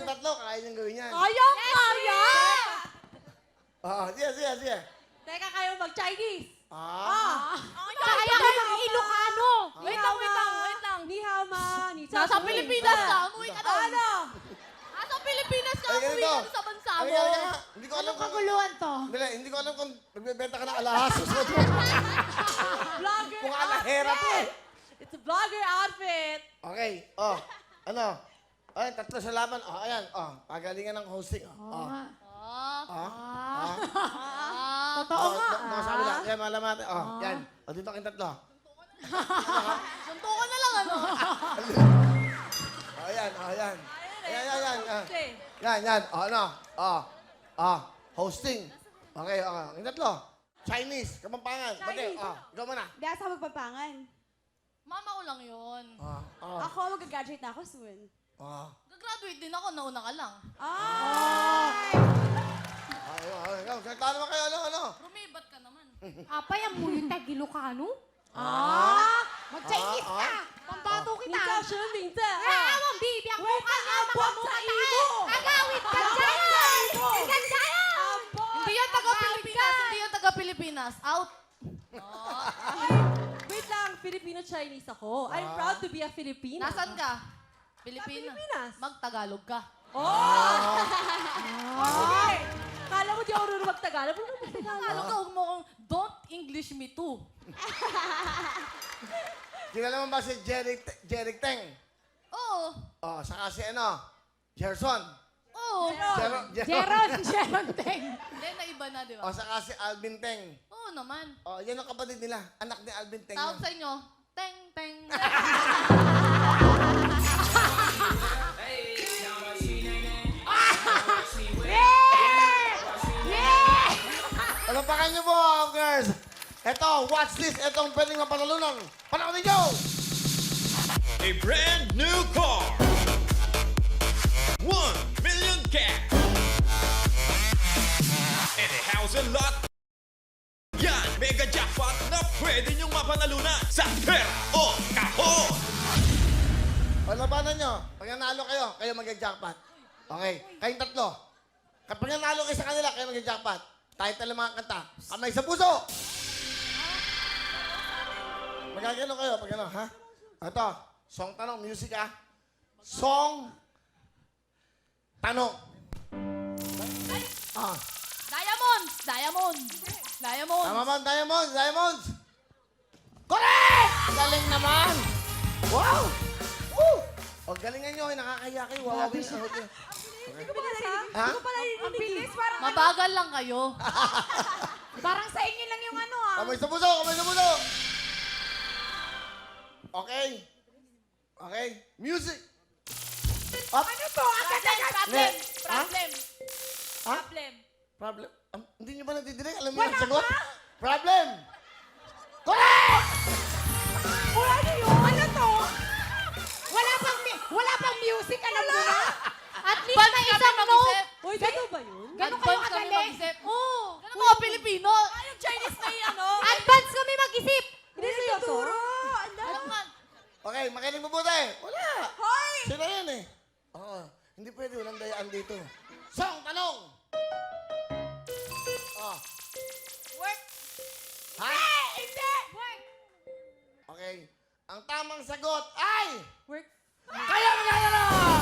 kayong tatlo, kaya niyang gawin yan. Kaya! Sige. Teka, kayo mag-Chinese. Kaya ka ng Ilocano. Wait lang. Ni hao ma, ni Nasa Pilipinas ka. Umuwi ka doon. Ano? Nasa Pilipinas ka. Ay, Umuwi ganito. ka doon sa bansa mo. Halika. Hindi ko alam Anong kung... kaguluhan to? Hindi ko alam kung nagbebenta ka ng alahas. Vlogger Kung alahera to. It's a vlogger outfit. Okay, ano? Ay, tatlo sa laban. Ayan, pagalingan ng hosting. Totoo nga. Sa kabila. Yan, malam natin. Yan. Dito kayong tatlo. Suntukan na lang, ano? Ayan. Okay. Yan. Ano? Hosting. Okay. Yung tatlo. Chinese. Kapampangan. Bagay. Ikaw muna. Di asa magpapangan. Mama ko lang yun. Ako, mag-graduate na ako soon. Gagraduate din ako, nauna ka lang. Ikaw, salita naman kayo. Ano? Rumibat ka naman. Apay, ang muyo tag Ilocano? Mag-Chinese ka! Pambato kita! 你叫什么名字？ Awang bibi ang mukha niya, mga abot sa mukha imo! Agawit ka dyan! Ka dyan! Hindi yung taga-Pilipinas, hindi yung taga-Pilipinas. Out! Wait lang, Filipino-Chinese ako. I'm proud to be a Filipino. Nasaan ka? Pilipinas. Pilipinas. Mag-Tagalog ka. Okay. Kala mo di ako marunong mag-Tagalog. Marunong mag-Tagalog. Tagalog ka, huwag mo akong don't English me too. Kilala mo ba si Jeric Teng? Oo. Saka si Gerson. Oo. Jeron Teng. Hindi, naiba na, di ba? Saka si Alvin Teng. Oo naman. Yan ang kapatid nila. Anak ni Alvin Teng. Tawag yun. sa inyo, teng, teng. Palampakan niyo po, girls. Ito, watch this. Itong pwedeng mapanalunan. Panoorin niyo! A brand new car. 1 million cash. And a house and lot. Yan, mega jackpot na pwede niyong mapanalunan sa Pera o Kahon. Palabanan niyo. Pag nanalo kayo, kayo mag-jackpot. Okay, kayong tatlo. Kapag nanalo kayo sa kanila, kayo mag-jackpot. Title ng mga kanta. Kamay sa puso! Magagano kayo pag ano, ha? Ito, song tanong, music Song tanong. Diamonds! Diamonds! Diamonds! Tama ba? Diamonds! Correct! Galing naman! Wow! Woo! O, galingan nyo, nakakaya kayo. Wawawin sa hotel. Ha? Ang bilis, parang Mabagal lang kayo. parang sa inyo lang yung ano Kamay sa puso! Okay. Music! Up! Ano to? Problem! Ha? Problem! Ha? Problem! Problem? Hindi nyo ba natidinig? Alam niyo ang sagot? Problem! Correct! Ano yun? Ano to? Wala pang music, alam mo na? At least Advance may kami isang mag-isip. note. Uy, gano'n ba yun? Ganun kayo Advance kami kagaling. mag-isip. Oo. Ganun mga Pilipino. Yung Chinese na yan, Advance kami mag-isip. Hindi seryoso? Alam nga. Okay, makinig mabuti. Wala. Hoy! Sila yan eh. Hindi pwede. Walang dayaan dito. Song tanong! Work! Ha? Hindi! Okay. Ang tamang sagot ay... Work. Kayo magkakaroon!